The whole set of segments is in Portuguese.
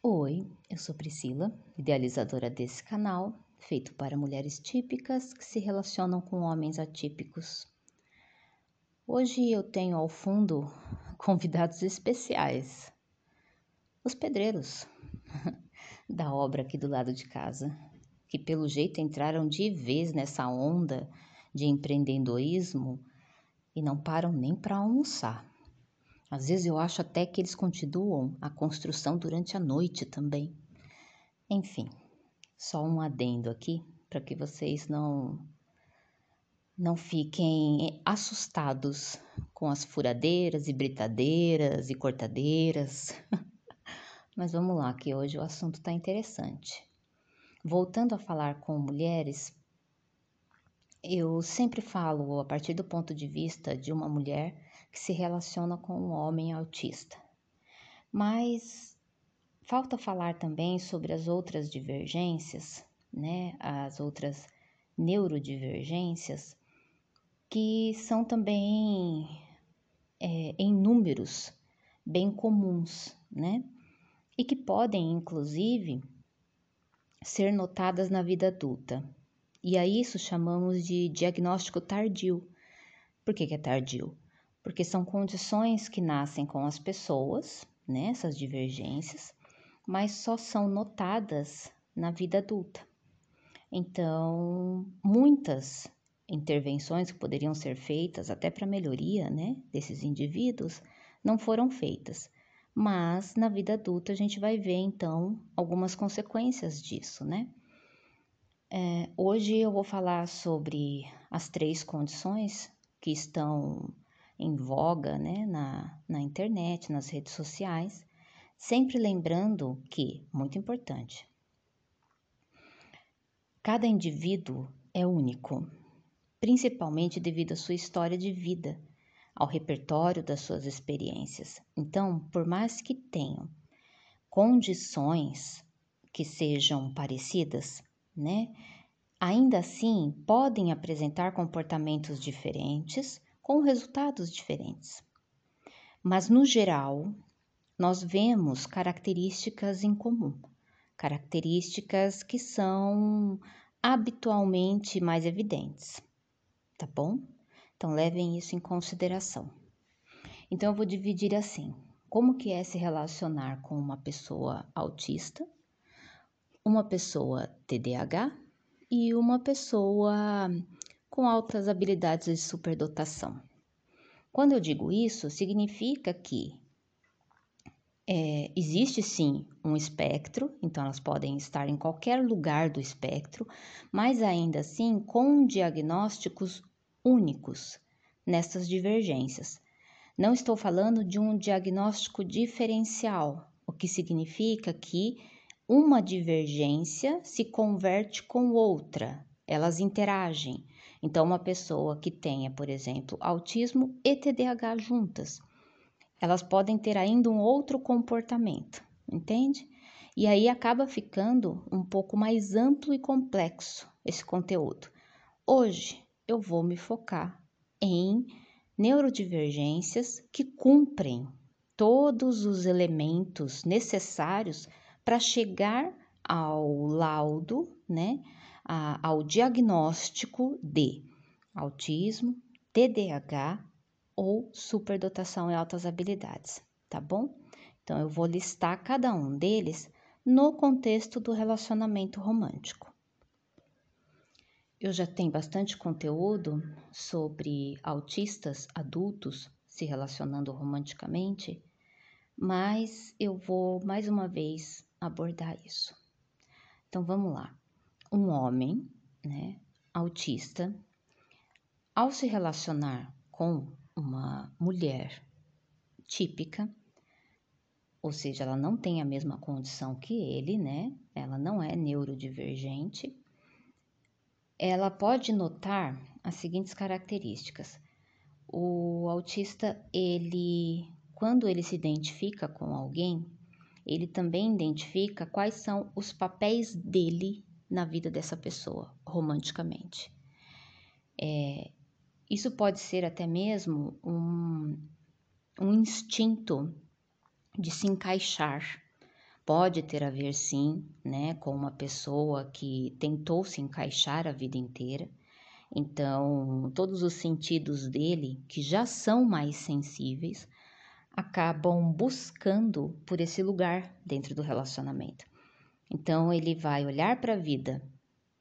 Oi, eu sou Priscila, idealizadora desse canal, feito para mulheres típicas que se relacionam com homens atípicos. Hoje eu tenho ao fundo convidados especiais, os pedreiros da obra aqui do lado de casa, que pelo jeito entraram de vez nessa onda de empreendedorismo e não param nem para almoçar. Às vezes eu acho até que eles continuam a construção durante a noite também. Enfim. Só um adendo aqui, para que vocês não fiquem assustados com as furadeiras e britadeiras e cortadeiras. Mas vamos lá, que hoje o assunto está interessante. Voltando a falar com mulheres, eu sempre falo a partir do ponto de vista de uma mulher que se relaciona com um homem autista. Mas falta falar também sobre as outras divergências, né? As outras neurodivergências, que são também em números bem comuns, né? E que podem, inclusive, ser notadas na vida adulta. E a isso chamamos de diagnóstico tardio. Por que é tardio? Porque são condições que nascem com as pessoas, né? Essas divergências, mas só são notadas na vida adulta. Então, muitas intervenções que poderiam ser feitas até para melhoria, né, desses indivíduos, não foram feitas. Mas na vida adulta a gente vai ver então algumas consequências disso, né? Hoje eu vou falar sobre as 3 condições que estão em voga, né, na internet, nas redes sociais, sempre lembrando que, muito importante, cada indivíduo é único, principalmente devido à sua história de vida, ao repertório das suas experiências. Então, por mais que tenham condições que sejam parecidas, né? Ainda assim, podem apresentar comportamentos diferentes com resultados diferentes. Mas, no geral, nós vemos características em comum, características que são habitualmente mais evidentes, tá bom? Então, levem isso em consideração. Então, eu vou dividir assim, como que é se relacionar com uma pessoa autista, uma pessoa TDAH e uma pessoa com altas habilidades de superdotação. Quando eu digo isso, significa que existe sim um espectro, então elas podem estar em qualquer lugar do espectro, mas ainda assim com diagnósticos únicos nessas divergências. Não estou falando de um diagnóstico diferencial, o que significa que uma divergência se converte com outra, elas interagem. Então, uma pessoa que tenha, por exemplo, autismo e TDAH juntas, elas podem ter ainda um outro comportamento, entende? E aí acaba ficando um pouco mais amplo e complexo esse conteúdo. Hoje eu vou me focar em neurodivergências que cumprem todos os elementos necessários para chegar ao laudo, né, ao diagnóstico de autismo, TDAH ou superdotação e altas habilidades, tá bom? Então, eu vou listar cada um deles no contexto do relacionamento romântico. Eu já tenho bastante conteúdo sobre autistas adultos se relacionando romanticamente, mas eu vou mais uma vez abordar isso. Então vamos lá. Um homem, né, autista, ao se relacionar com uma mulher típica, ou seja, ela não tem a mesma condição que ele, né? Ela não é neurodivergente. Ela pode notar as seguintes características. O autista, quando ele se identifica com alguém, ele também identifica quais são os papéis dele na vida dessa pessoa, romanticamente. Isso pode ser até mesmo um instinto de se encaixar, pode ter a ver sim, né, com uma pessoa que tentou se encaixar a vida inteira. Então, todos os sentidos dele, que já são mais sensíveis, acabam buscando por esse lugar dentro do relacionamento. Então, ele vai olhar para a vida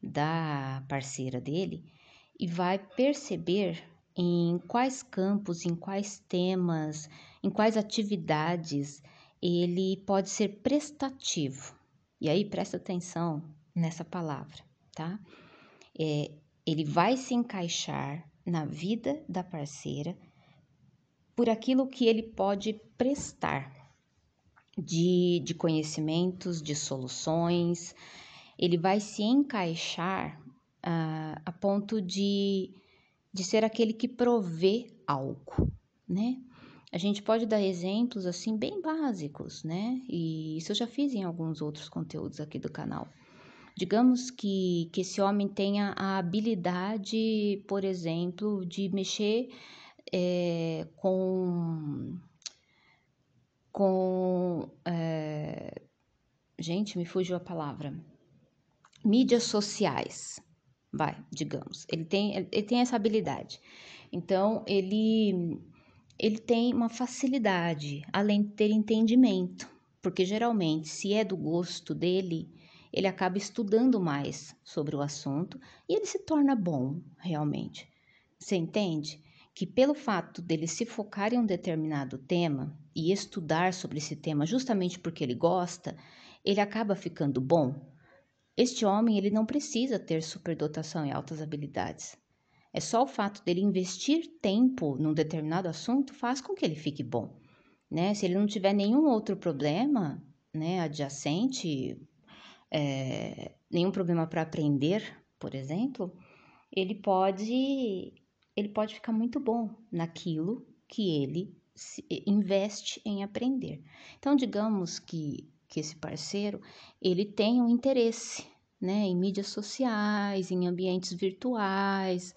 da parceira dele e vai perceber em quais campos, em quais temas, em quais atividades ele pode ser prestativo. E aí presta atenção nessa palavra, tá? Ele vai se encaixar na vida da parceira por aquilo que ele pode prestar de conhecimentos, de soluções. Ele vai se encaixar a ponto de ser aquele que provê algo, né? A gente pode dar exemplos assim bem básicos, né? E isso eu já fiz em alguns outros conteúdos aqui do canal. Digamos que esse homem tenha a habilidade, por exemplo, de mexer gente, me fugiu a palavra. Mídias sociais, digamos. Ele tem essa habilidade. Então, ele tem uma facilidade, além de ter entendimento, porque geralmente, se é do gosto dele, ele acaba estudando mais sobre o assunto e ele se torna bom, realmente. Você entende? Que pelo fato dele se focar em um determinado tema e estudar sobre esse tema justamente porque ele gosta, ele acaba ficando bom. Este homem, ele não precisa ter superdotação e altas habilidades. É só o fato dele investir tempo num determinado assunto faz com que ele fique bom, né? Se ele não tiver nenhum outro problema, né, adjacente, nenhum problema para aprender, por exemplo, ele pode ficar muito bom naquilo que ele investe em aprender. Então, digamos que esse parceiro, ele tem um interesse, né, em mídias sociais, em ambientes virtuais,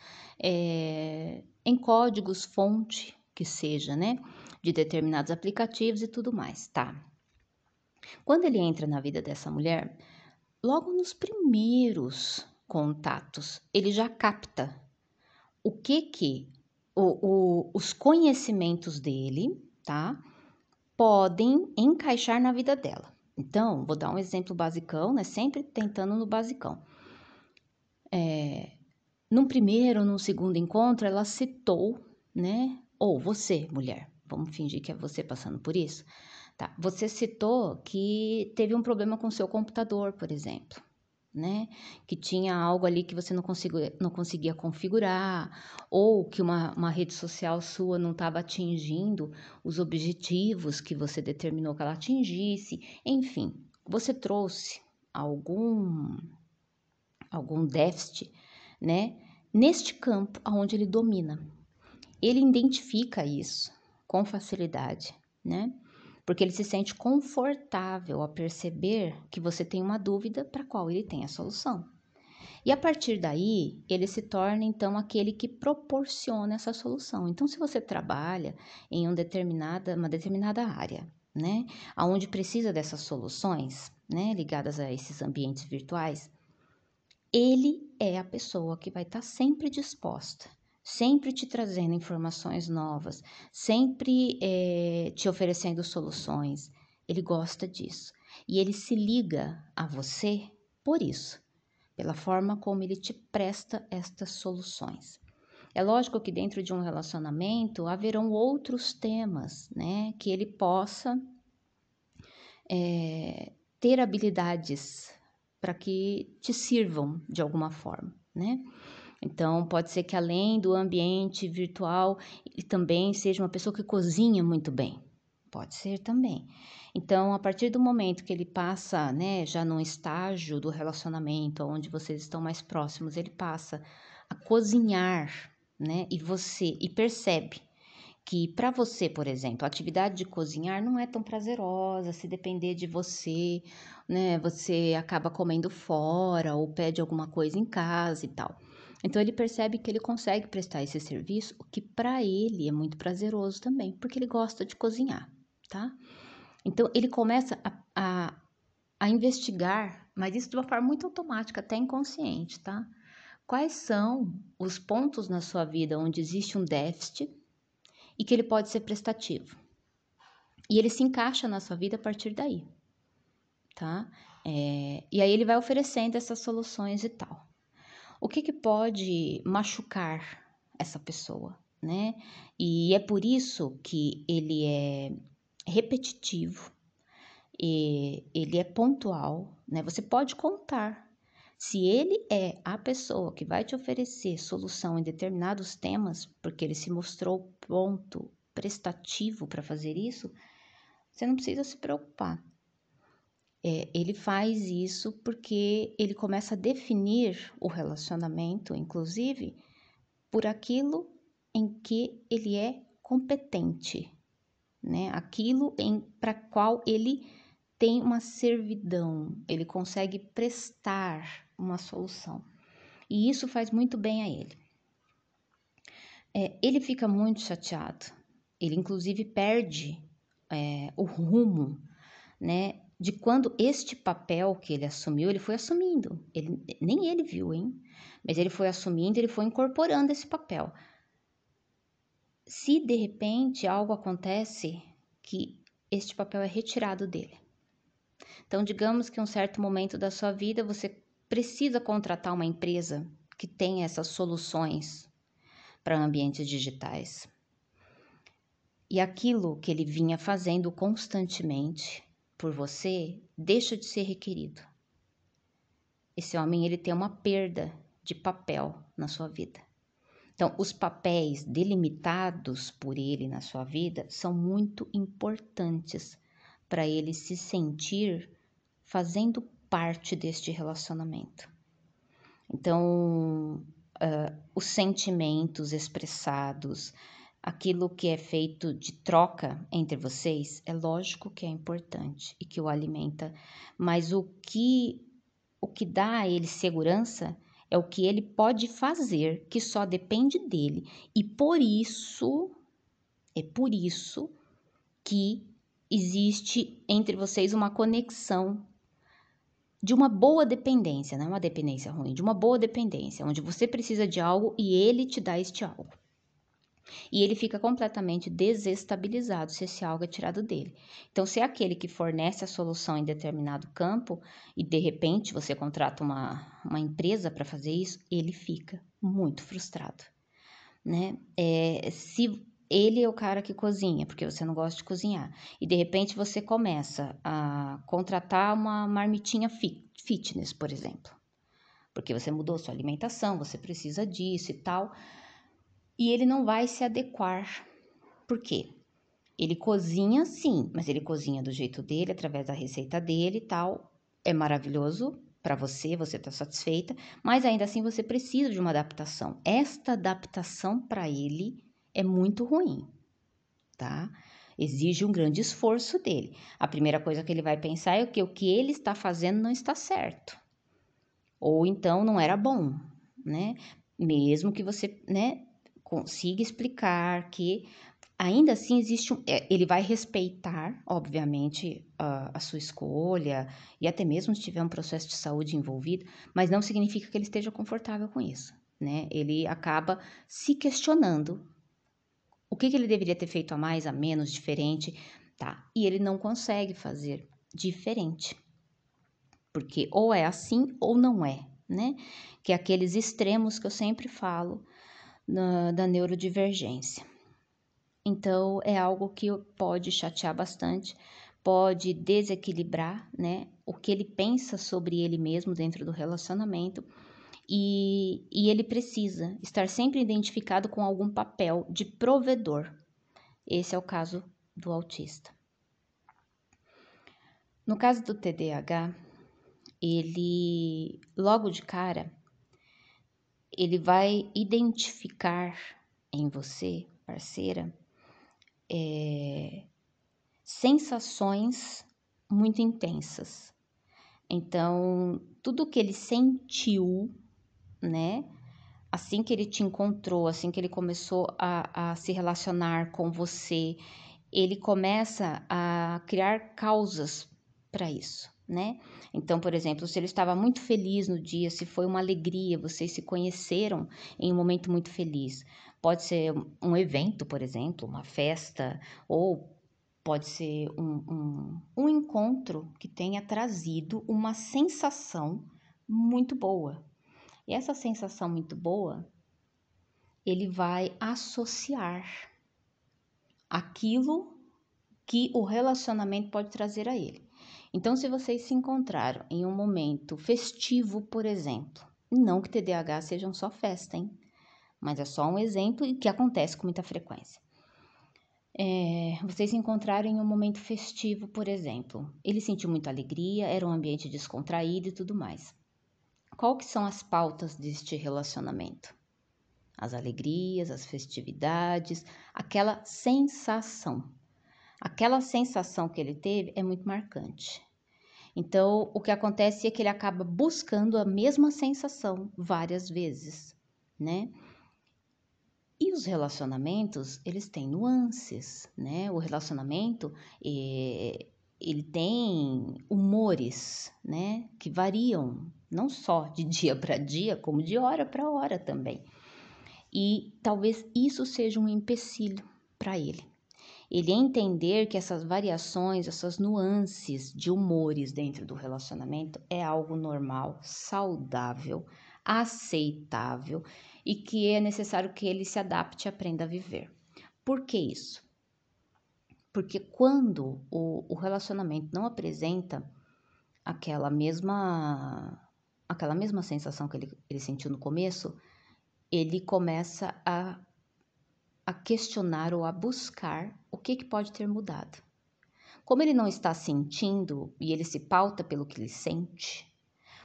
em códigos fonte, que seja, né, de determinados aplicativos e tudo mais, tá? Quando ele entra na vida dessa mulher, logo nos primeiros contatos, ele já capta o que os conhecimentos dele, tá, podem encaixar na vida dela. Então, vou dar um exemplo basicão, né, sempre tentando no basicão. Num primeiro ou num segundo encontro, ela citou, né, ou você, mulher, vamos fingir que é você passando por isso, tá, você citou que teve um problema com o seu computador, por exemplo, né? Que tinha algo ali que você não conseguia configurar, ou que uma rede social sua não estava atingindo os objetivos que você determinou que ela atingisse. Enfim, você trouxe algum déficit, né? Neste campo onde ele domina. Ele identifica isso com facilidade, né? Porque ele se sente confortável a perceber que você tem uma dúvida para a qual ele tem a solução. E a partir daí, ele se torna então aquele que proporciona essa solução. Então, se você trabalha em uma determinada área, né, aonde precisa dessas soluções, né, ligadas a esses ambientes virtuais, ele é a pessoa que vai estar sempre disposta, sempre te trazendo informações novas, sempre te oferecendo soluções. Ele gosta disso. E ele se liga a você por isso, pela forma como ele te presta estas soluções. É lógico que dentro de um relacionamento haverão outros temas, né, que ele possa ter habilidades para que te sirvam de alguma forma, né? Então, pode ser que além do ambiente virtual, ele também seja uma pessoa que cozinha muito bem. Pode ser também. Então, a partir do momento que ele passa, né, já num estágio do relacionamento, onde vocês estão mais próximos, ele passa a cozinhar, né, e percebe que para você, por exemplo, a atividade de cozinhar não é tão prazerosa, se depender de você, né, você acaba comendo fora ou pede alguma coisa em casa e tal. Então ele percebe que ele consegue prestar esse serviço, o que para ele é muito prazeroso também, porque ele gosta de cozinhar, tá? Então ele começa a a investigar, mas isso de uma forma muito automática, até inconsciente, tá? Quais são os pontos na sua vida onde existe um déficit e que ele pode ser prestativo? E ele se encaixa na sua vida a partir daí, tá? E aí ele vai oferecendo essas soluções e tal. O que pode machucar essa pessoa, né? E é por isso que ele é repetitivo, e ele é pontual, né? Você pode contar. Se ele é a pessoa que vai te oferecer solução em determinados temas, porque ele se mostrou pronto, prestativo para fazer isso, você não precisa se preocupar. Ele faz isso porque ele começa a definir o relacionamento, inclusive, por aquilo em que ele é competente, né? Aquilo para qual ele tem uma servidão, ele consegue prestar uma solução. E isso faz muito bem a ele. Ele fica muito chateado, ele inclusive perde o rumo, né? De quando este papel que ele assumiu, ele foi assumindo. Nem ele viu, hein? Mas ele foi assumindo, ele foi incorporando esse papel. Se de repente algo acontece que este papel é retirado dele. Então, digamos que em um certo momento da sua vida você precisa contratar uma empresa que tenha essas soluções para ambientes digitais. E aquilo que ele vinha fazendo constantemente por você deixa de ser requerido. Esse homem, ele tem uma perda de papel na sua vida. Então, os papéis delimitados por ele na sua vida são muito importantes para ele se sentir fazendo parte deste relacionamento. Então, os sentimentos expressados, aquilo que é feito de troca entre vocês, é lógico que é importante e que o alimenta, mas o que dá a ele segurança é o que ele pode fazer, que só depende dele. E é por isso que existe entre vocês uma conexão de uma boa dependência, não é uma dependência ruim, de uma boa dependência, onde você precisa de algo e ele te dá este algo. E ele fica completamente desestabilizado se esse algo é tirado dele. Então, se é aquele que fornece a solução em determinado campo e de repente você contrata uma empresa para fazer isso, ele fica muito frustrado, né? Se ele é o cara que cozinha, porque você não gosta de cozinhar, e de repente você começa a contratar uma marmitinha fitness, por exemplo, porque você mudou sua alimentação, você precisa disso e tal, e ele não vai se adequar. Por quê? Ele cozinha sim, mas ele cozinha do jeito dele, através da receita dele e tal. É maravilhoso para você, você está satisfeita, mas ainda assim você precisa de uma adaptação. Esta adaptação para ele é muito ruim, tá? Exige um grande esforço dele. A primeira coisa que ele vai pensar é que o que ele está fazendo não está certo. Ou então não era bom, né? Mesmo que você, né, consiga explicar que ainda assim existe ele vai respeitar, obviamente, a sua escolha e até mesmo se tiver um processo de saúde envolvido, mas não significa que ele esteja confortável com isso, né? Ele acaba se questionando o que ele deveria ter feito a mais, a menos, diferente, tá? E ele não consegue fazer diferente, porque ou é assim ou não é, né? Que é aqueles extremos que eu sempre falo da neurodivergência. Então, é algo que pode chatear bastante, pode desequilibrar, né, o que ele pensa sobre ele mesmo dentro do relacionamento e ele precisa estar sempre identificado com algum papel de provedor. Esse é o caso do autista. No caso do TDAH, ele, logo de cara, ele vai identificar em você, parceira, sensações muito intensas. Então, tudo que ele sentiu, né? Assim que ele te encontrou, assim que ele começou a se relacionar com você, ele começa a criar causas para isso, né? Então, por exemplo, se ele estava muito feliz no dia, se foi uma alegria, vocês se conheceram em um momento muito feliz. Pode ser um evento, por exemplo, uma festa, ou pode ser um encontro que tenha trazido uma sensação muito boa. E essa sensação muito boa, ele vai associar aquilo que o relacionamento pode trazer a ele. Então, se vocês se encontraram em um momento festivo, por exemplo, não que TDAH sejam só festa, hein? Mas é só um exemplo e que acontece com muita frequência. Vocês se encontraram em um momento festivo, por exemplo. Ele sentiu muita alegria, era um ambiente descontraído e tudo mais. Qual que são as pautas deste relacionamento? As alegrias, as festividades, aquela sensação. Aquela sensação que ele teve é muito marcante. Então, o que acontece é que ele acaba buscando a mesma sensação várias vezes, né? E os relacionamentos, eles têm nuances, né? O relacionamento, ele tem humores, né? Que variam, não só de dia para dia, como de hora para hora também. E talvez isso seja um empecilho para ele. Ele entender que essas variações, essas nuances de humores dentro do relacionamento é algo normal, saudável, aceitável e que é necessário que ele se adapte e aprenda a viver. Por que isso? Porque quando o relacionamento não apresenta aquela mesma sensação que ele sentiu no começo, ele começa a questionar ou a buscar o que pode ter mudado. Como ele não está sentindo e ele se pauta pelo que ele sente,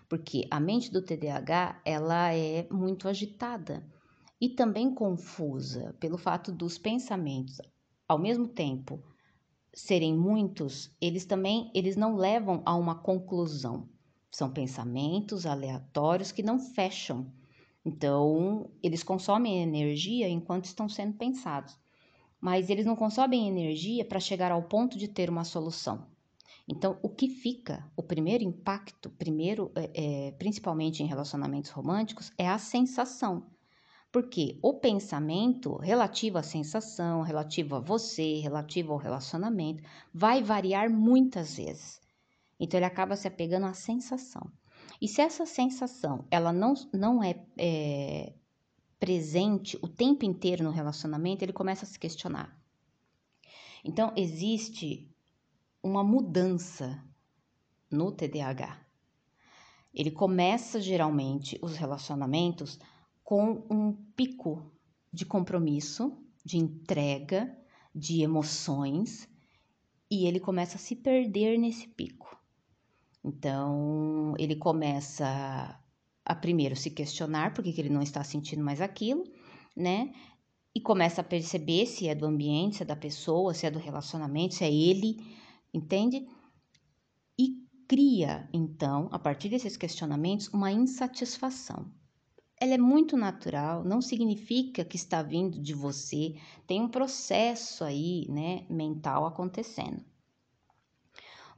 porque a mente do TDAH ela é muito agitada e também confusa pelo fato dos pensamentos, ao mesmo tempo serem muitos, eles não levam a uma conclusão. São pensamentos aleatórios que não fecham. Então, eles consomem energia enquanto estão sendo pensados, mas eles não consomem energia para chegar ao ponto de ter uma solução. Então, o que fica, o primeiro impacto, principalmente em relacionamentos românticos, é a sensação. Porque o pensamento relativo à sensação, relativo a você, relativo ao relacionamento, vai variar muitas vezes. Então, ele acaba se apegando à sensação. E se essa sensação ela não é presente o tempo inteiro no relacionamento, ele começa a se questionar. Então, existe uma mudança no TDAH. Ele começa geralmente os relacionamentos com um pico de compromisso, de entrega, de emoções, e ele começa a se perder nesse pico. Então, ele começa a primeiro se questionar por que ele não está sentindo mais aquilo, né? E começa a perceber se é do ambiente, se é da pessoa, se é do relacionamento, se é ele, entende? E cria, então, a partir desses questionamentos, uma insatisfação. Ela é muito natural, não significa que está vindo de você, tem um processo aí, né, mental acontecendo.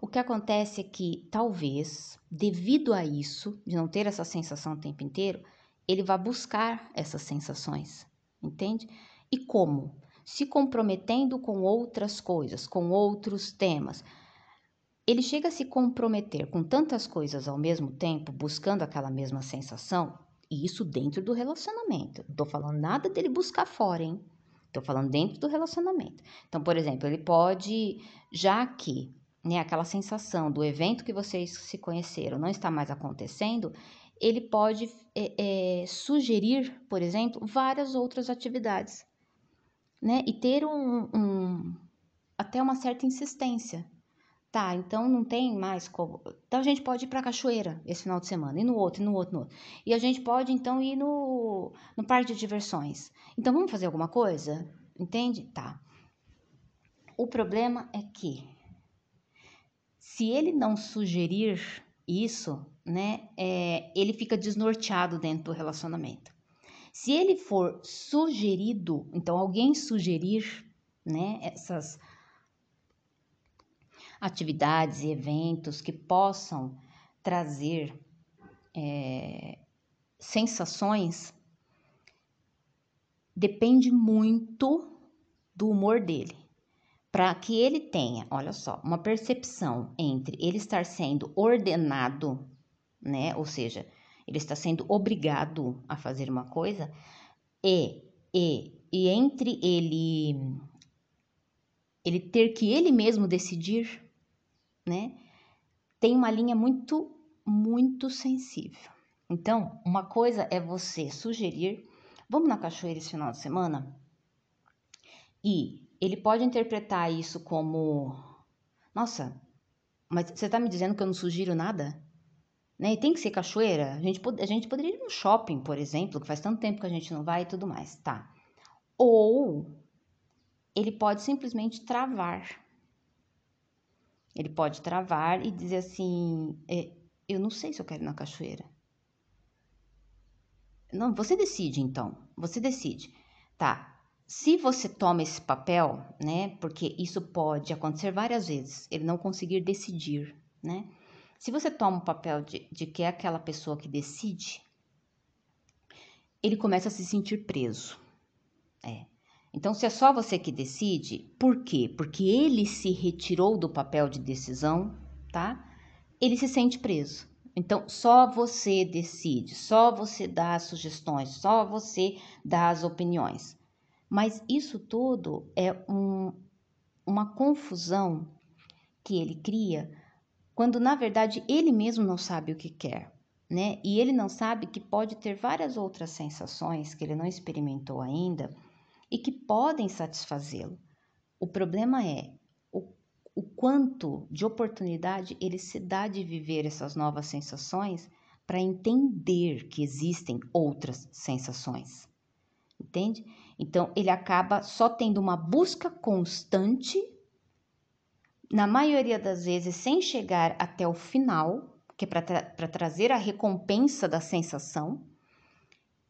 O que acontece é que, talvez, devido a isso, de não ter essa sensação o tempo inteiro, ele vai buscar essas sensações, entende? E como? Se comprometendo com outras coisas, com outros temas. Ele chega a se comprometer com tantas coisas ao mesmo tempo, buscando aquela mesma sensação, e isso dentro do relacionamento. Não tô falando nada dele buscar fora, hein? Tô falando dentro do relacionamento. Então, por exemplo, ele pode, já que, né, aquela sensação do evento que vocês se conheceram não está mais acontecendo, ele pode sugerir, por exemplo, várias outras atividades, né? E ter até uma certa insistência. Tá, então não tem mais como. Então a gente pode ir pra cachoeira esse final de semana, e no outro, e no outro, no outro. E a gente pode então ir no parque de diversões. Então vamos fazer alguma coisa? Entende? Tá. O problema é que, se ele não sugerir isso, né, ele fica desnorteado dentro do relacionamento. Se ele for sugerido, então alguém sugerir, né, atividades e eventos que possam trazer sensações, depende muito do humor dele. Para que ele tenha, olha só, uma percepção entre ele estar sendo ordenado, né? Ou seja, ele está sendo obrigado a fazer uma coisa, e entre ele ter que ele mesmo decidir, né? Tem uma linha muito, muito sensível. Então, uma coisa é você sugerir, vamos na cachoeira esse final de semana? E ele pode interpretar isso como, nossa, mas você tá me dizendo que eu não sugiro nada? Né? E tem que ser cachoeira? A gente poderia ir no shopping, por exemplo, que faz tanto tempo que a gente não vai e tudo mais, tá? Ou ele pode simplesmente travar. Ele pode travar e dizer assim, eu não sei se eu quero ir na cachoeira. Não, você decide então, você decide. Tá, se você toma esse papel, né, porque isso pode acontecer várias vezes, ele não conseguir decidir, né? Se você toma o papel de que é aquela pessoa que decide, ele começa a se sentir preso. Então, se é só você que decide, por quê? Porque ele se retirou do papel de decisão, tá? Ele se sente preso. Então, só você decide, só você dá as sugestões, só você dá as opiniões. Mas isso tudo é uma confusão que ele cria quando, na verdade, ele mesmo não sabe o que quer, né? E ele não sabe que pode ter várias outras sensações que ele não experimentou ainda e que podem satisfazê-lo. O problema é o quanto de oportunidade ele se dá de viver essas novas sensações para entender que existem outras sensações, entende? Então, ele acaba só tendo uma busca constante, na maioria das vezes sem chegar até o final, que é para trazer a recompensa da sensação,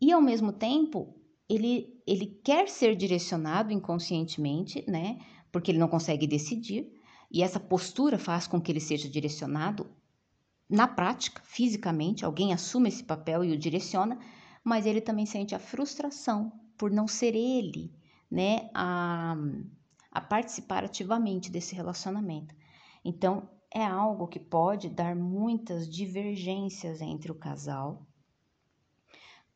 e ao mesmo tempo ele quer ser direcionado inconscientemente, né? Porque ele não consegue decidir, e essa postura faz com que ele seja direcionado na prática, fisicamente, alguém assume esse papel e o direciona, mas ele também sente a frustração por não ser ele, né, a participar ativamente desse relacionamento. Então, é algo que pode dar muitas divergências entre o casal,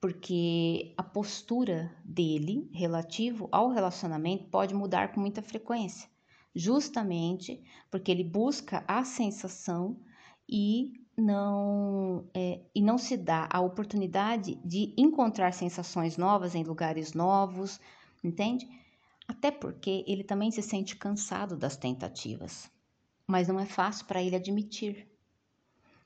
porque a postura dele relativo ao relacionamento pode mudar com muita frequência, justamente porque ele busca a sensação e não se dá a oportunidade de encontrar sensações novas em lugares novos, entende? Até porque ele também se sente cansado das tentativas, mas não é fácil para ele admitir,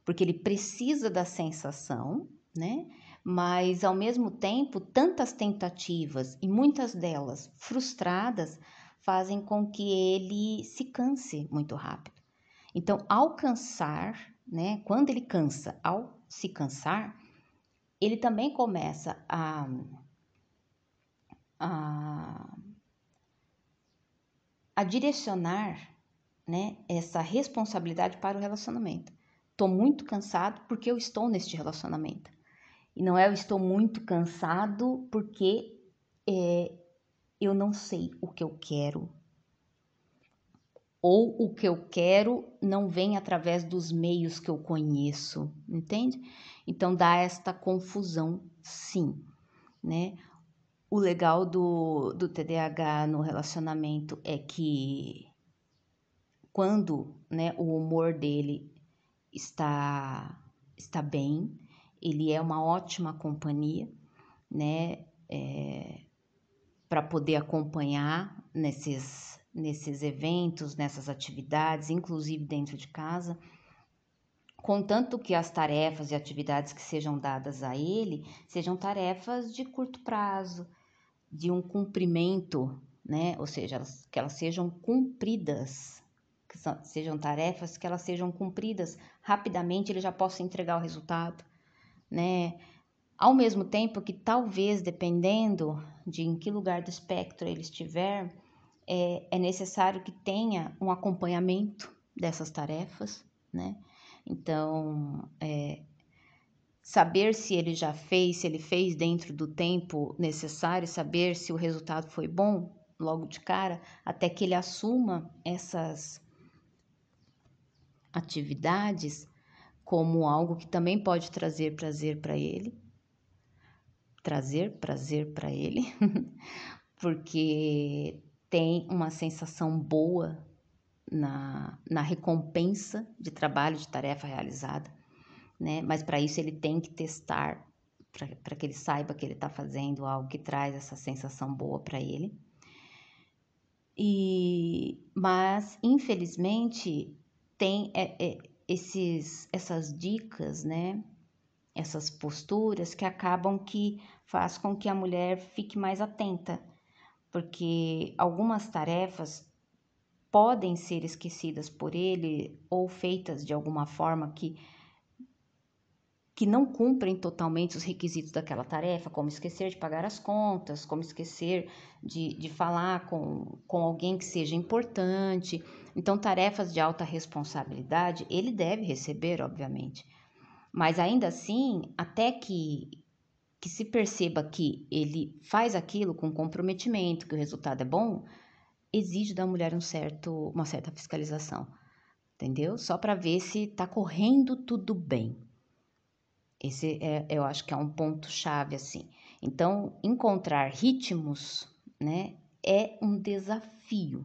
porque ele precisa da sensação, né? Mas ao mesmo tempo, tantas tentativas e muitas delas frustradas fazem com que ele se canse muito rápido. Então, ao cansar, né? Quando ele cansa, ao se cansar, ele também começa a, a direcionar, né, essa responsabilidade para o relacionamento. Estou muito cansado porque eu estou neste relacionamento. E não é eu estou muito cansado porque eu não sei o que eu quero. Ou o que eu quero não vem através dos meios que eu conheço, entende? Então dá esta confusão, sim, né? O legal do TDAH no relacionamento é que quando, né, o humor dele está bem, ele é uma ótima companhia, né, para poder acompanhar nesses eventos, nessas atividades, inclusive dentro de casa, contanto que as tarefas e atividades que sejam dadas a ele sejam tarefas de curto prazo, de um cumprimento, né, ou seja, que elas sejam cumpridas, sejam tarefas que elas sejam cumpridas rapidamente, ele já possa entregar o resultado, né? Ao mesmo tempo que talvez, dependendo de em que lugar do espectro ele estiver, é necessário que tenha um acompanhamento, dessas tarefas, né? Então, saber se ele já fez, se ele fez dentro do tempo necessário, saber se o resultado foi bom logo de cara, até que ele assuma essas atividades como algo que também pode trazer prazer para ele, porque tem uma sensação boa na recompensa de trabalho, de tarefa realizada, né? Mas para isso ele tem que testar, para que ele saiba que ele está fazendo algo que traz essa sensação boa para ele. Mas infelizmente tem essas dicas, né? Essas posturas que acabam que faz com que a mulher fique mais atenta, porque algumas tarefas podem ser esquecidas por ele ou feitas de alguma forma que não cumprem totalmente os requisitos daquela tarefa, como esquecer de pagar as contas, como esquecer de falar com alguém que seja importante. Então, tarefas de alta responsabilidade, ele deve receber, obviamente. Mas ainda assim, até que se perceba que ele faz aquilo com comprometimento, que o resultado é bom, exige da mulher uma certa fiscalização, entendeu? Só para ver se está correndo tudo bem. Esse eu acho que é um ponto-chave, assim. Então, encontrar ritmos, né, é um desafio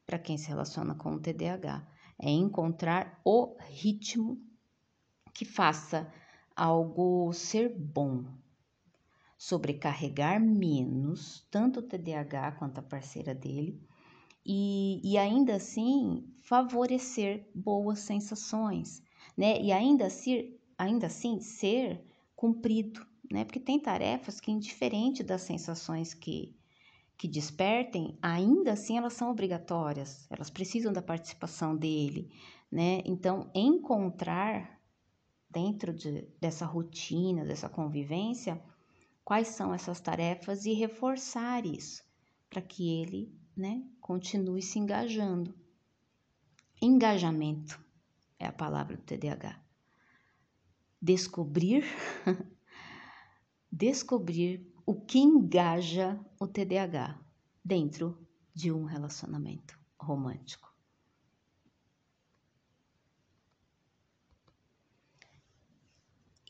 para quem se relaciona com o TDAH. É encontrar o ritmo que faça algo ser bom, sobrecarregar menos, tanto o TDAH quanto a parceira dele, e ainda assim favorecer boas sensações, né? E ainda assim ser cumprido, né? Porque tem tarefas que, indiferente das sensações que despertem, ainda assim elas são obrigatórias, elas precisam da participação dele, né? Então, encontrar dentro dessa rotina, dessa convivência, quais são essas tarefas e reforçar isso, para que ele, né, continue se engajando. Engajamento é a palavra do TDAH. Descobrir o que engaja o TDAH dentro de um relacionamento romântico.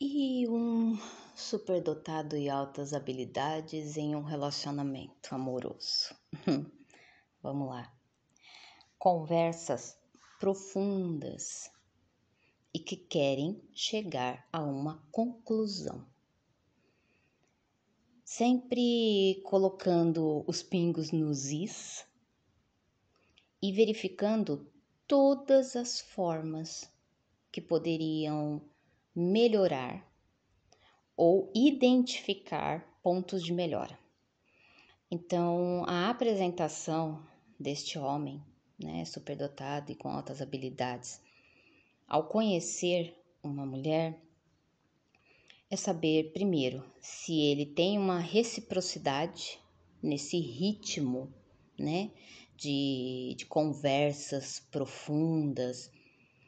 E um superdotado e altas habilidades em um relacionamento amoroso. Vamos lá. Conversas profundas e que querem chegar a uma conclusão. Sempre colocando os pingos nos is e verificando todas as formas que poderiam melhorar ou identificar pontos de melhora. Então, a apresentação deste homem, né, superdotado e com altas habilidades, ao conhecer uma mulher, é saber, primeiro, se ele tem uma reciprocidade nesse ritmo, né, de conversas profundas,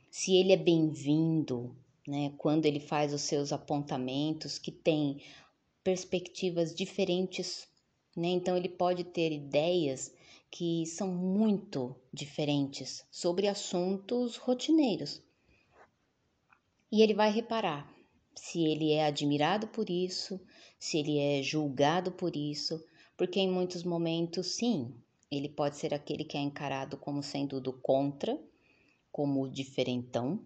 se ele é bem-vindo, né, quando ele faz os seus apontamentos, que tem perspectivas diferentes, né, então ele pode ter ideias que são muito diferentes sobre assuntos rotineiros. E ele vai reparar se ele é admirado por isso, se ele é julgado por isso, porque em muitos momentos, sim, ele pode ser aquele que é encarado como sendo do contra, como o diferentão,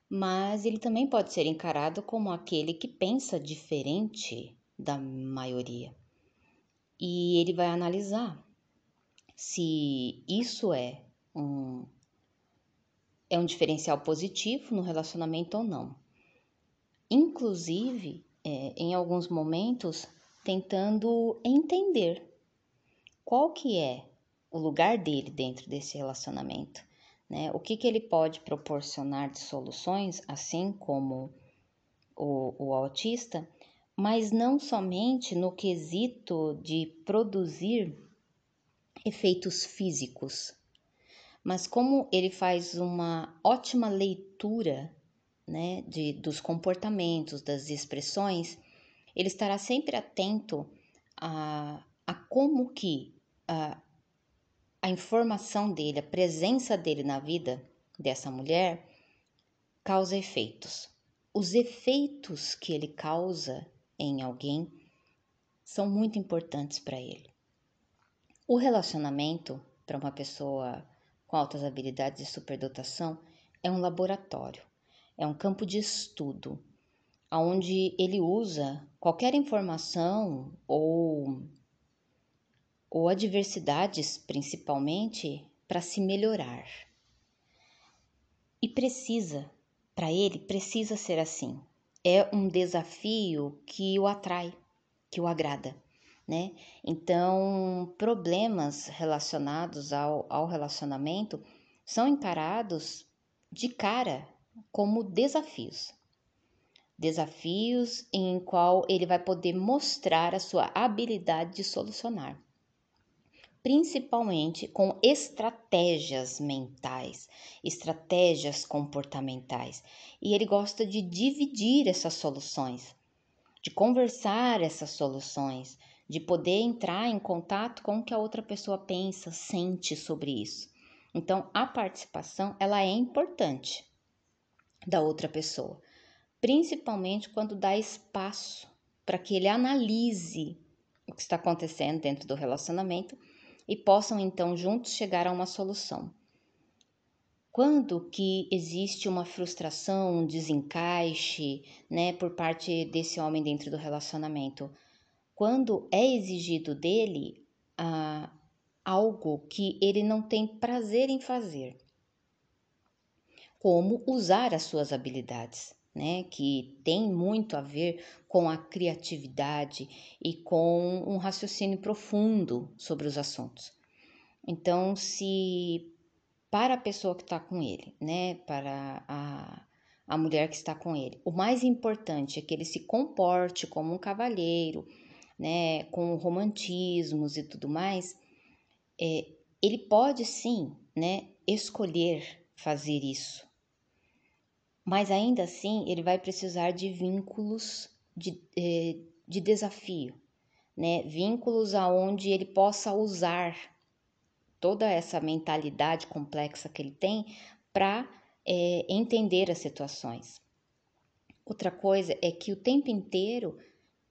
mas ele também pode ser encarado como aquele que pensa diferente da maioria. E ele vai analisar se isso é um diferencial positivo no relacionamento ou não. Inclusive, em alguns momentos, tentando entender qual que é o lugar dele dentro desse relacionamento, né? O que ele pode proporcionar de soluções, assim como o autista, mas não somente no quesito de produzir efeitos físicos, mas como ele faz uma ótima leitura, né, dos comportamentos, das expressões, ele estará sempre atento a como que a informação dele, a presença dele na vida dessa mulher causa efeitos. Os efeitos que ele causa em alguém são muito importantes para ele. O relacionamento, para uma pessoa com altas habilidades e superdotação, é um laboratório, é um campo de estudo, onde ele usa qualquer informação ou adversidades, principalmente, para se melhorar. E para ele, precisa ser assim. É um desafio que o atrai, que o agrada, né? Então, problemas relacionados ao relacionamento são encarados de cara como desafios. Desafios em qual ele vai poder mostrar a sua habilidade de solucionar, principalmente com estratégias mentais, estratégias comportamentais. E ele gosta de dividir essas soluções, de conversar essas soluções, de poder entrar em contato com o que a outra pessoa pensa, sente sobre isso. Então, a participação, ela é importante da outra pessoa, principalmente quando dá espaço para que ele analise o que está acontecendo dentro do relacionamento e possam então juntos chegar a uma solução. Quando que existe uma frustração, um desencaixe, né, por parte desse homem dentro do relacionamento? Quando é exigido dele algo que ele não tem prazer em fazer, como usar as suas habilidades, né, que tem muito a ver com a criatividade e com um raciocínio profundo sobre os assuntos. Então, se para a pessoa que está com ele, né, para a mulher que está com ele, o mais importante é que ele se comporte como um cavalheiro, né, com romantismos e tudo mais, ele pode sim, né, escolher fazer isso, mas ainda assim ele vai precisar de vínculos de desafio, né, vínculos aonde ele possa usar toda essa mentalidade complexa que ele tem para entender as situações. Outra coisa é que o tempo inteiro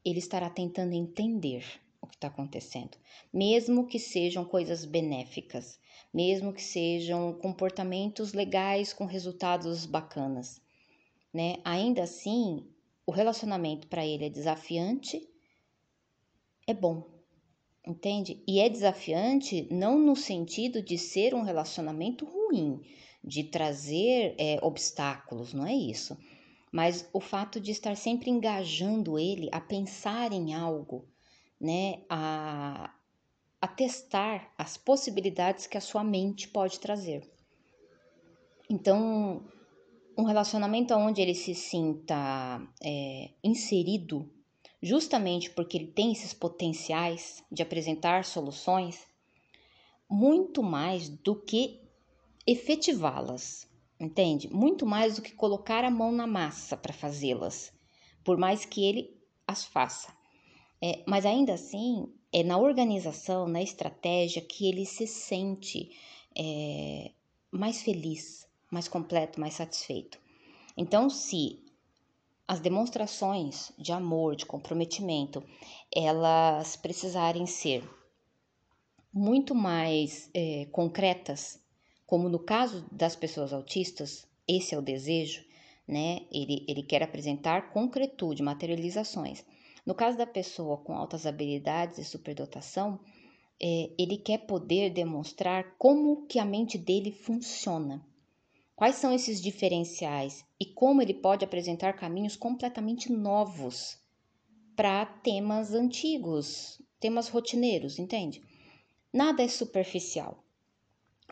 ele estará tentando entender o que está acontecendo, mesmo que sejam coisas benéficas, mesmo que sejam comportamentos legais com resultados bacanas, né? Ainda assim, o relacionamento para ele é desafiante, é bom, entende? E é desafiante não no sentido de ser um relacionamento ruim, de trazer obstáculos, não é isso. Mas o fato de estar sempre engajando ele a pensar em algo, né? A testar as possibilidades que a sua mente pode trazer. Então, um relacionamento onde ele se sinta inserido, justamente porque ele tem esses potenciais de apresentar soluções, muito mais do que efetivá-las, entende? Muito mais do que colocar a mão na massa para fazê-las, por mais que ele as faça. Mas ainda assim, é na organização, na estratégia que ele se sente mais feliz, mais completo, mais satisfeito. Então, se as demonstrações de amor, de comprometimento, elas precisarem ser muito mais concretas, como no caso das pessoas autistas, esse é o desejo, né? Ele quer apresentar concretude, materializações. No caso da pessoa com altas habilidades e superdotação, ele quer poder demonstrar como que a mente dele funciona. Quais são esses diferenciais e como ele pode apresentar caminhos completamente novos para temas antigos, temas rotineiros, entende? Nada é superficial,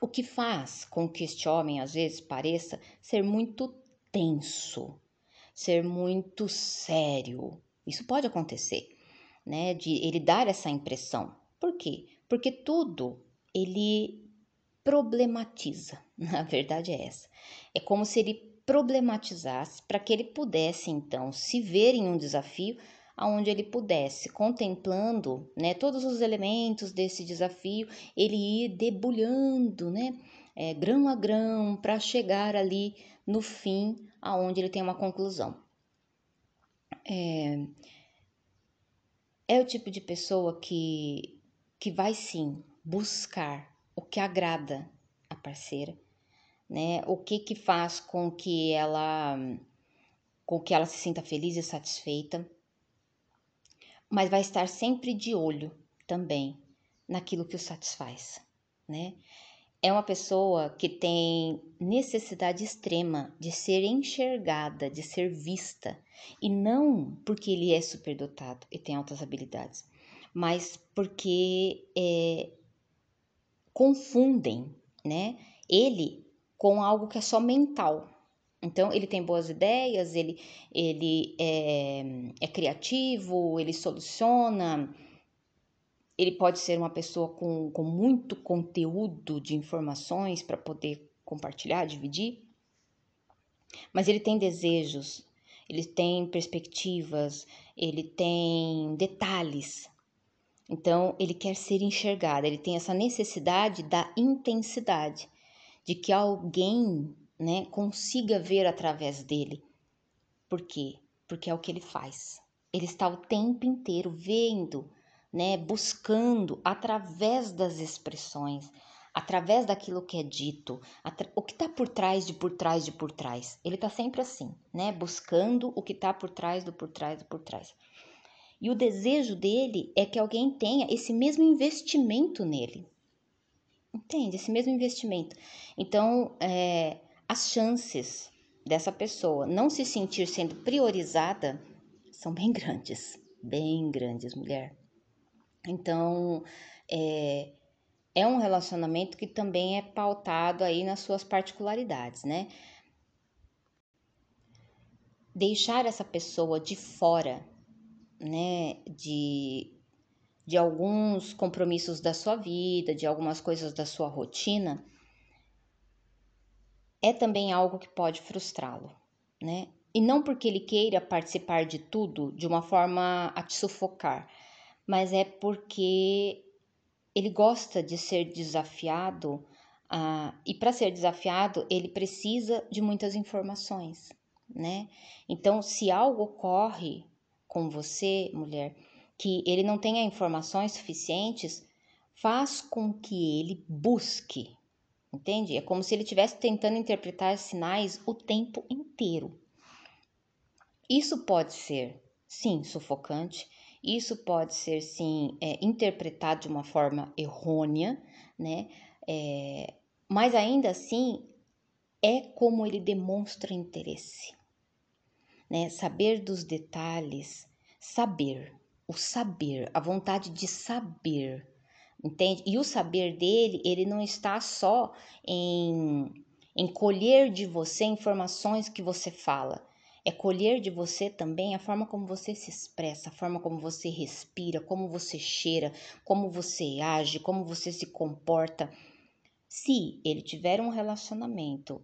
o que faz com que este homem às vezes pareça ser muito tenso, ser muito sério. Isso pode acontecer, né? De ele dar essa impressão. Por quê? Porque tudo ele problematiza. Na verdade é essa. É como se ele problematizasse para que ele pudesse, então, se ver em um desafio aonde ele pudesse, contemplando, né, todos os elementos desse desafio, ele ir debulhando, né, grão a grão, para chegar ali no fim, aonde ele tem uma conclusão. É o tipo de pessoa que vai sim buscar o que agrada a parceira, né? O que faz com que ela se sinta feliz e satisfeita, mas vai estar sempre de olho também naquilo que o satisfaz, né? É uma pessoa que tem necessidade extrema de ser enxergada, de ser vista, e não porque ele é superdotado e tem altas habilidades, mas porque confundem, né, ele com algo que é só mental. Então, ele tem boas ideias, ele é criativo, ele soluciona, ele pode ser uma pessoa com muito conteúdo de informações para poder compartilhar, dividir, mas ele tem desejos, ele tem perspectivas, ele tem detalhes. Então, ele quer ser enxergado, ele tem essa necessidade da intensidade, de que alguém, né, consiga ver através dele. Por quê? Porque é o que ele faz. Ele está o tempo inteiro vendo, né, buscando através das expressões, através daquilo que é dito, o que está por trás de por trás de por trás. Ele está sempre assim, né, buscando o que está por trás do por trás do por trás. E o desejo dele é que alguém tenha esse mesmo investimento nele. Entende? Esse mesmo investimento. Então, as chances dessa pessoa não se sentir sendo priorizada são bem grandes, mulher. Então, é um relacionamento que também é pautado aí nas suas particularidades, né? Deixar essa pessoa de fora, né, de alguns compromissos da sua vida, de algumas coisas da sua rotina, é também algo que pode frustrá-lo, né? E não porque ele queira participar de tudo de uma forma a te sufocar, mas é porque ele gosta de ser desafiado, e para ser desafiado ele precisa de muitas informações, né? Então, se algo ocorre com você, mulher, que ele não tenha informações suficientes, faz com que ele busque, entende? É como se ele estivesse tentando interpretar sinais o tempo inteiro. Isso pode ser, sim, sufocante, isso pode ser, sim, interpretado de uma forma errônea, né? Mas ainda assim, é como ele demonstra interesse, né? Saber dos detalhes, o saber, a vontade de saber, entende? E o saber dele, ele não está só em colher de você informações que você fala, é colher de você também a forma como você se expressa, a forma como você respira, como você cheira, como você age, como você se comporta. Se ele tiver um relacionamento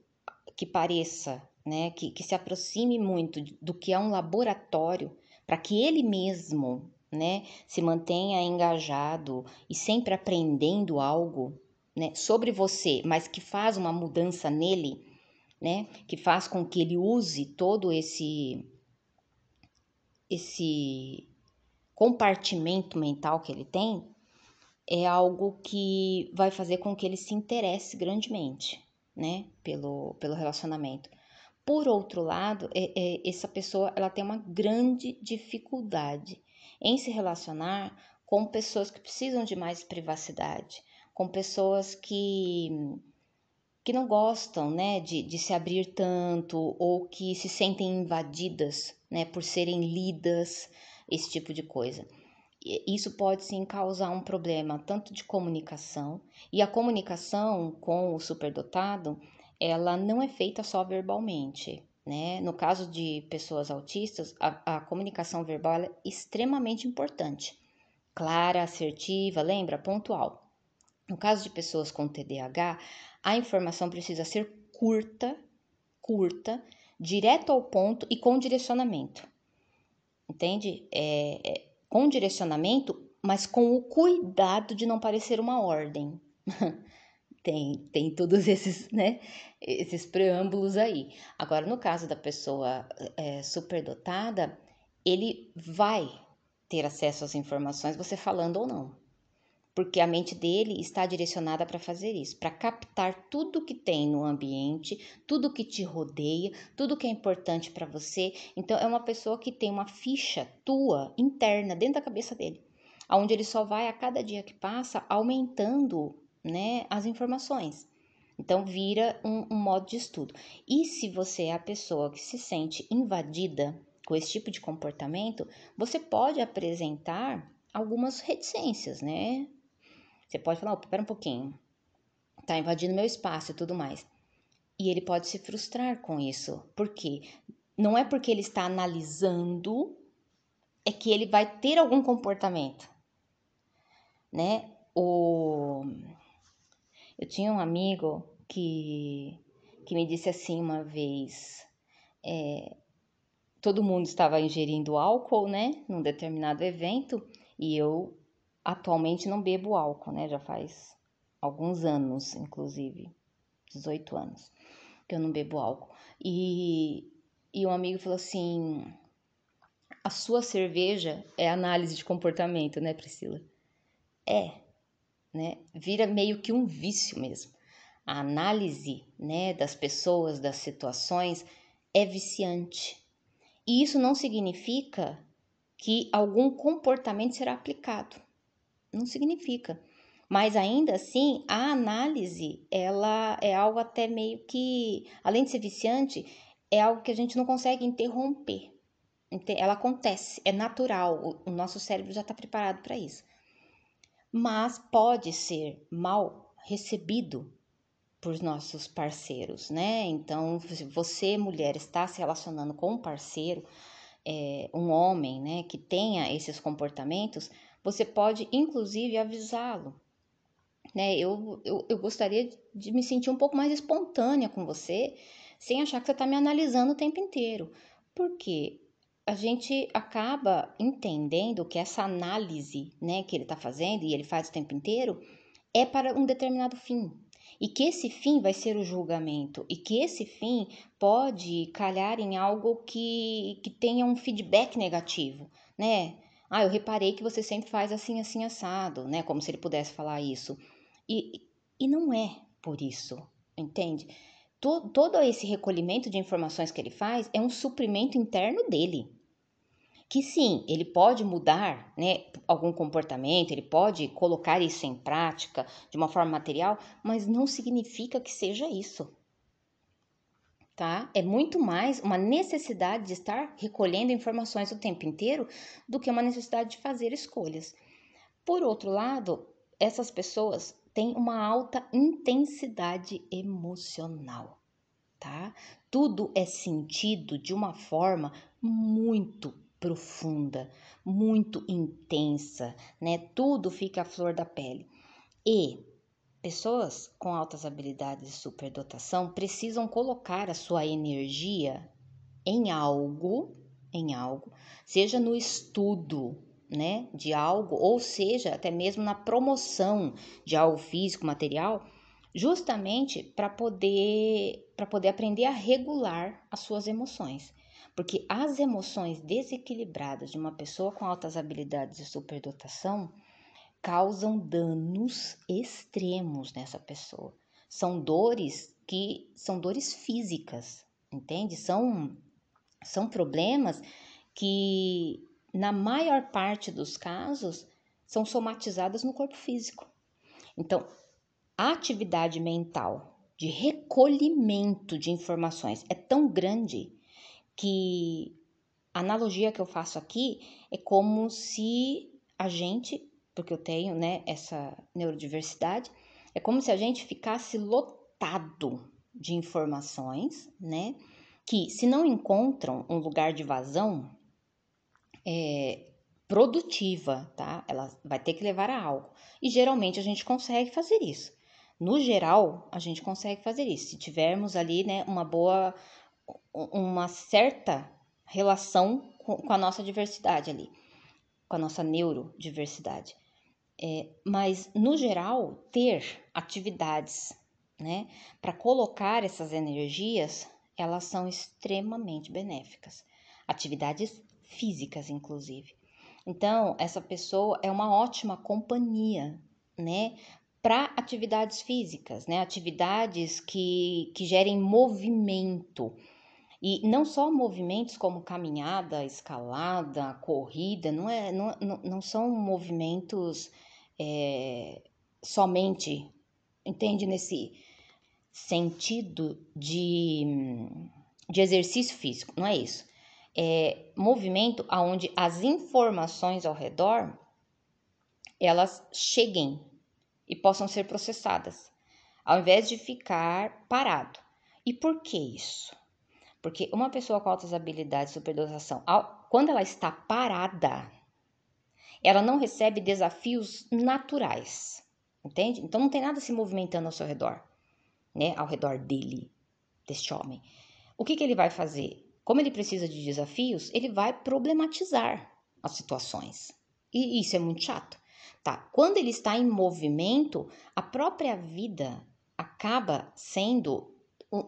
que pareça, né, que se aproxime muito do que é um laboratório, para que ele mesmo, né, se mantenha engajado e sempre aprendendo algo, né, sobre você, mas que faz uma mudança nele, né, que faz com que ele use todo esse compartimento mental que ele tem, é algo que vai fazer com que ele se interesse grandemente, né, pelo relacionamento. Por outro lado, essa pessoa ela tem uma grande dificuldade em se relacionar com pessoas que precisam de mais privacidade, com pessoas que não gostam, né, de se abrir tanto ou que se sentem invadidas, né, por serem lidas, esse tipo de coisa. Isso pode sim causar um problema tanto de comunicação, e a comunicação com o superdotado, ela não é feita só verbalmente, né? No caso de pessoas autistas, a comunicação verbal é extremamente importante. Clara, assertiva, lembra? Pontual. No caso de pessoas com TDAH, a informação precisa ser curta, direto ao ponto e com direcionamento. Entende? Com direcionamento, mas com o cuidado de não parecer uma ordem. Tem todos esses, né, esses preâmbulos aí. Agora, no caso da pessoa superdotada, ele vai ter acesso às informações, você falando ou não. Porque a mente dele está direcionada para fazer isso, para captar tudo que tem no ambiente, tudo que te rodeia, tudo que é importante para você. Então, é uma pessoa que tem uma ficha tua interna dentro da cabeça dele, onde ele só vai a cada dia que passa aumentando, né, as informações. Então, vira um modo de estudo. E se você é a pessoa que se sente invadida com esse tipo de comportamento, você pode apresentar algumas reticências, né? Você pode falar, opa, pera um pouquinho, tá invadindo meu espaço e tudo mais. E ele pode se frustrar com isso. Por quê? Não é porque ele está analisando, é que ele vai ter algum comportamento, né? Eu tinha um amigo que me disse assim uma vez, todo mundo estava ingerindo álcool, né, num determinado evento, e eu atualmente não bebo álcool, né, já faz alguns anos, inclusive, 18 anos, que eu não bebo álcool. E um amigo falou assim, a sua cerveja é análise de comportamento, né, Priscila? Né, vira meio que um vício mesmo. A análise, né, das pessoas, das situações, é viciante. E isso não significa que algum comportamento será aplicado. Não significa. Mas ainda assim, a análise, ela é algo até meio que, além de ser viciante, é algo que a gente não consegue interromper. Ela acontece, é natural, o nosso cérebro já está preparado para isso. Mas pode ser mal recebido por nossos parceiros, né? Então, se você, mulher, está se relacionando com um parceiro, um homem, né, que tenha esses comportamentos, você pode, inclusive, avisá-lo, né? Eu gostaria de me sentir um pouco mais espontânea com você, sem achar que você está me analisando o tempo inteiro. Porque a gente acaba entendendo que essa análise, né, que ele está fazendo e ele faz o tempo inteiro, é para um determinado fim. E que esse fim vai ser o julgamento. E que esse fim pode calhar em algo que tenha um feedback negativo, né? Ah, eu reparei que você sempre faz assim, assim, assado, né? Como se ele pudesse falar isso. E não é por isso, entende? Todo esse recolhimento de informações que ele faz é um suprimento interno dele. Que sim, ele pode mudar, né, algum comportamento, ele pode colocar isso em prática de uma forma material, mas não significa que seja isso, tá? É muito mais uma necessidade de estar recolhendo informações o tempo inteiro do que uma necessidade de fazer escolhas. Por outro lado, essas pessoas têm uma alta intensidade emocional, tá? Tudo é sentido de uma forma muito profunda, muito intensa, né? Tudo fica à flor da pele. E pessoas com altas habilidades de superdotação precisam colocar a sua energia em algo, seja no estudo, né, de algo, ou seja, até mesmo na promoção de algo físico, material, justamente para poder aprender a regular as suas emoções. Porque as emoções desequilibradas de uma pessoa com altas habilidades de superdotação causam danos extremos nessa pessoa. São dores que são dores físicas, entende? São problemas que, na maior parte dos casos, são somatizadas no corpo físico. Então, a atividade mental de recolhimento de informações é tão grande que a analogia que eu faço aqui é como se a gente, porque eu tenho, né, essa neurodiversidade, é como se a gente ficasse lotado de informações, né, que se não encontram um lugar de vazão, produtiva, tá? Ela vai ter que levar a algo. E geralmente a gente consegue fazer isso. No geral, a gente consegue fazer isso. Se tivermos ali, né, uma certa relação com a nossa diversidade ali, com a nossa neurodiversidade. Mas, no geral, ter atividades, né, para colocar essas energias, elas são extremamente benéficas. Atividades físicas, inclusive. Então, essa pessoa é uma ótima companhia, né, para atividades físicas, né, atividades que gerem movimento. E não só movimentos como caminhada, escalada, corrida, não são movimentos somente, entende, nesse sentido de exercício físico, não é isso. É movimento onde as informações ao redor, elas cheguem e possam ser processadas, ao invés de ficar parado. E por que isso? Porque uma pessoa com altas habilidades de superdotação, quando ela está parada, ela não recebe desafios naturais, entende? Então não tem nada se movimentando ao seu redor, né? Ao redor dele, deste homem. O que ele vai fazer? Como ele precisa de desafios, ele vai problematizar as situações. E isso é muito chato, tá? Quando ele está em movimento, a própria vida acaba sendo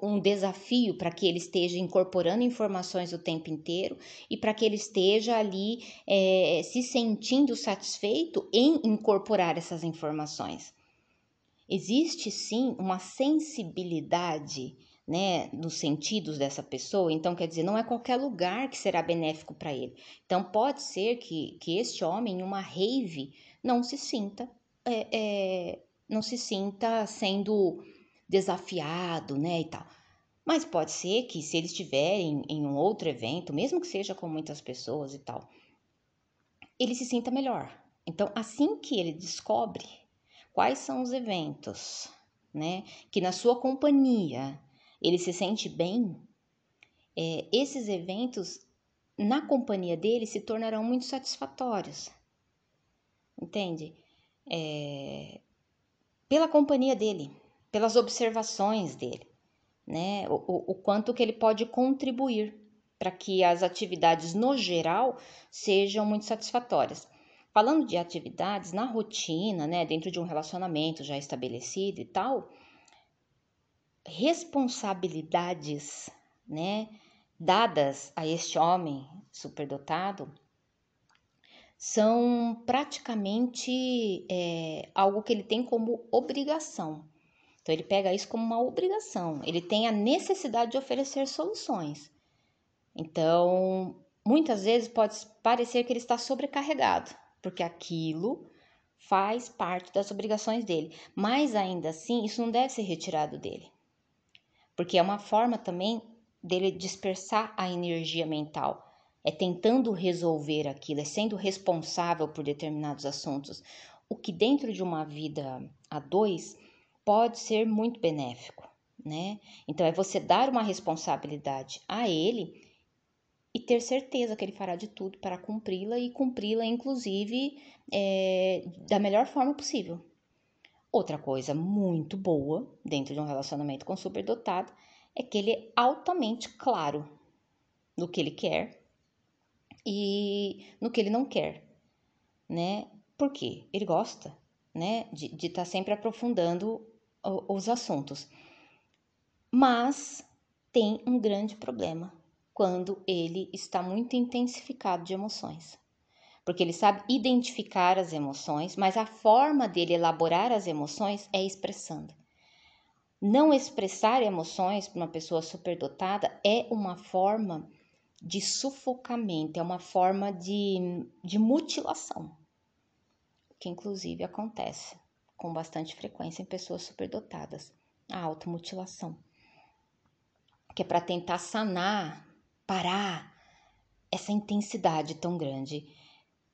um desafio para que ele esteja incorporando informações o tempo inteiro e para que ele esteja ali se sentindo satisfeito em incorporar essas informações. Existe sim uma sensibilidade, né, nos sentidos dessa pessoa, então quer dizer, não é qualquer lugar que será benéfico para ele. Então pode ser que este homem, em uma rave, não se sinta, não se sinta sendo desafiado, né, e tal. Mas pode ser que se ele estiver em um outro evento, mesmo que seja com muitas pessoas e tal, ele se sinta melhor. Então, assim que ele descobre quais são os eventos, né, que na sua companhia ele se sente bem, esses eventos na companhia dele se tornarão muito satisfatórios, entende? Pela companhia dele, pelas observações dele, né? O quanto que ele pode contribuir para que as atividades no geral sejam muito satisfatórias. Falando de atividades na rotina, né, dentro de um relacionamento já estabelecido e tal, responsabilidades, né, dadas a este homem superdotado são praticamente algo que ele tem como obrigação. Então, ele pega isso como uma obrigação, ele tem a necessidade de oferecer soluções. Então, muitas vezes pode parecer que ele está sobrecarregado, porque aquilo faz parte das obrigações dele. Mas, ainda assim, isso não deve ser retirado dele, porque é uma forma também dele dispersar a energia mental. É tentando resolver aquilo, é sendo responsável por determinados assuntos, o que dentro de uma vida a dois pode ser muito benéfico, né? Então é você dar uma responsabilidade a ele e ter certeza que ele fará de tudo para cumpri-la e cumpri-la, inclusive, da melhor forma possível. Outra coisa muito boa dentro de um relacionamento com superdotado é que ele é altamente claro no que ele quer e no que ele não quer, né? Por quê? Ele gosta, né, de estar sempre aprofundando os assuntos. Mas tem um grande problema quando ele está muito intensificado de emoções. Porque ele sabe identificar as emoções, mas a forma dele elaborar as emoções é expressando. Não expressar emoções para uma pessoa superdotada é uma forma de sufocamento, é uma forma de mutilação, que inclusive acontece com bastante frequência em pessoas superdotadas, a automutilação, que é para tentar sanar, parar essa intensidade tão grande,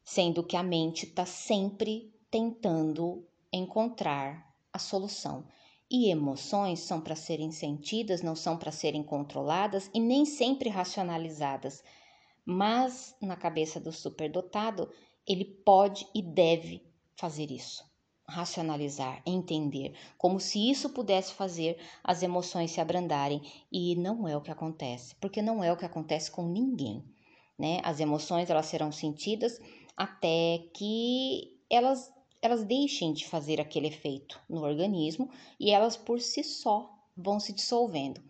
sendo que a mente está sempre tentando encontrar a solução. E emoções são para serem sentidas, não são para serem controladas e nem sempre racionalizadas. Mas na cabeça do superdotado, ele pode e deve fazer isso. Racionalizar, entender, como se isso pudesse fazer as emoções se abrandarem. E não é o que acontece, porque não é o que acontece com ninguém, né? As emoções, elas serão sentidas até que elas deixem de fazer aquele efeito no organismo e elas por si só vão se dissolvendo.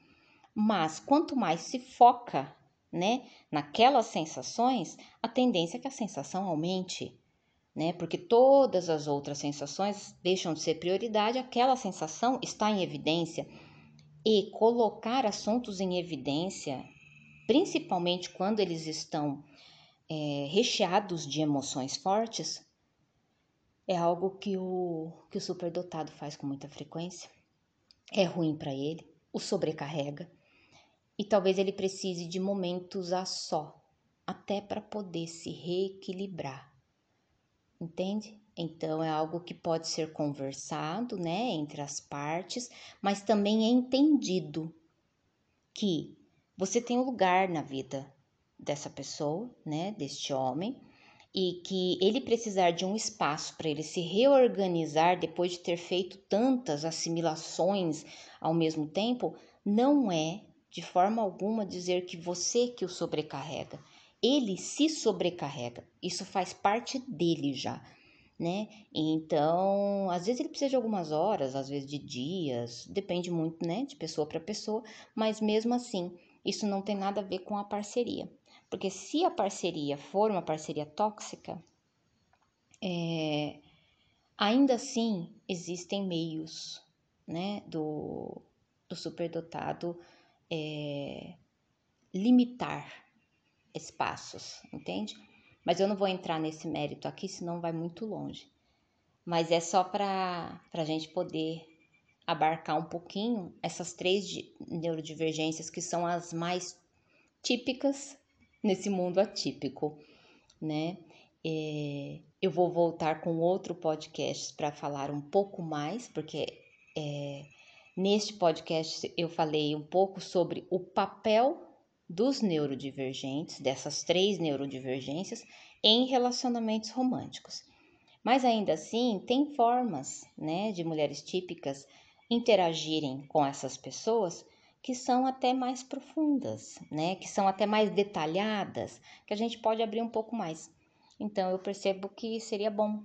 Mas quanto mais se foca, né, naquelas sensações, a tendência é que a sensação aumente, né? Porque todas as outras sensações deixam de ser prioridade, aquela sensação está em evidência. E colocar assuntos em evidência, principalmente quando eles estão recheados de emoções fortes, é algo que o superdotado faz com muita frequência. É ruim para ele, o sobrecarrega. E talvez ele precise de momentos a só, até para poder se reequilibrar. Entende? Então é algo que pode ser conversado, né, entre as partes, mas também é entendido que você tem um lugar na vida dessa pessoa, né, deste homem, e que ele precisar de um espaço para ele se reorganizar depois de ter feito tantas assimilações ao mesmo tempo, não é de forma alguma dizer que você que o sobrecarrega. Ele se sobrecarrega. Isso faz parte dele já, né? Então, às vezes ele precisa de algumas horas, às vezes de dias, depende muito, né, de pessoa para pessoa, mas mesmo assim, isso não tem nada a ver com a parceria. Porque se a parceria for uma parceria tóxica, ainda assim existem meios, né, do superdotado limitar espaços, entende? Mas eu não vou entrar nesse mérito aqui, senão vai muito longe. Mas é só para a gente poder abarcar um pouquinho essas três neurodivergências que são as mais típicas nesse mundo atípico, né? Eu vou voltar com outro podcast para falar um pouco mais, porque neste podcast eu falei um pouco sobre o papel dos neurodivergentes, dessas três neurodivergências, em relacionamentos românticos. Mas ainda assim, tem formas, né, de mulheres típicas interagirem com essas pessoas que são até mais profundas, né, que são até mais detalhadas, que a gente pode abrir um pouco mais. Então, eu percebo que seria bom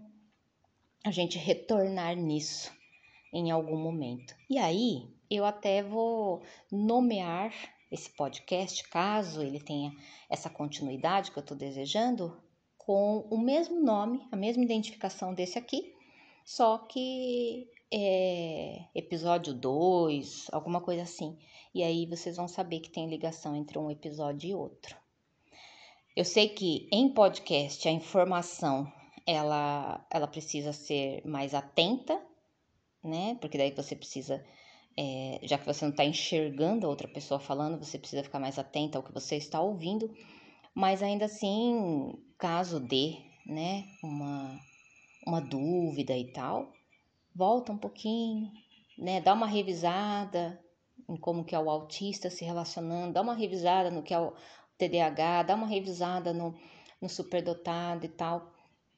a gente retornar nisso em algum momento. E aí, eu até vou nomear esse podcast, caso ele tenha essa continuidade que eu estou desejando, com o mesmo nome, a mesma identificação desse aqui, só que episódio 2, alguma coisa assim. E aí vocês vão saber que tem ligação entre um episódio e outro. Eu sei que em podcast a informação ela precisa ser mais atenta, né? Porque daí você precisa, já que você não está enxergando a outra pessoa falando, você precisa ficar mais atenta ao que você está ouvindo. Mas ainda assim, caso dê, né, uma dúvida e tal, volta um pouquinho, né, dá uma revisada em como que é o autista se relacionando, dá uma revisada no que é o TDAH, dá uma revisada no superdotado e tal,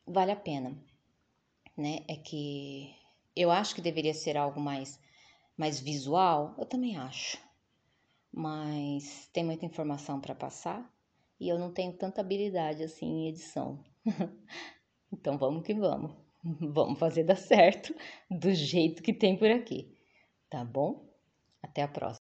vale a pena, né? É que eu acho que deveria ser algo mais visual, eu também acho, mas tem muita informação para passar e eu não tenho tanta habilidade assim em edição. Então vamos que vamos. Vamos fazer dar certo do jeito que tem por aqui, tá bom? Até a próxima.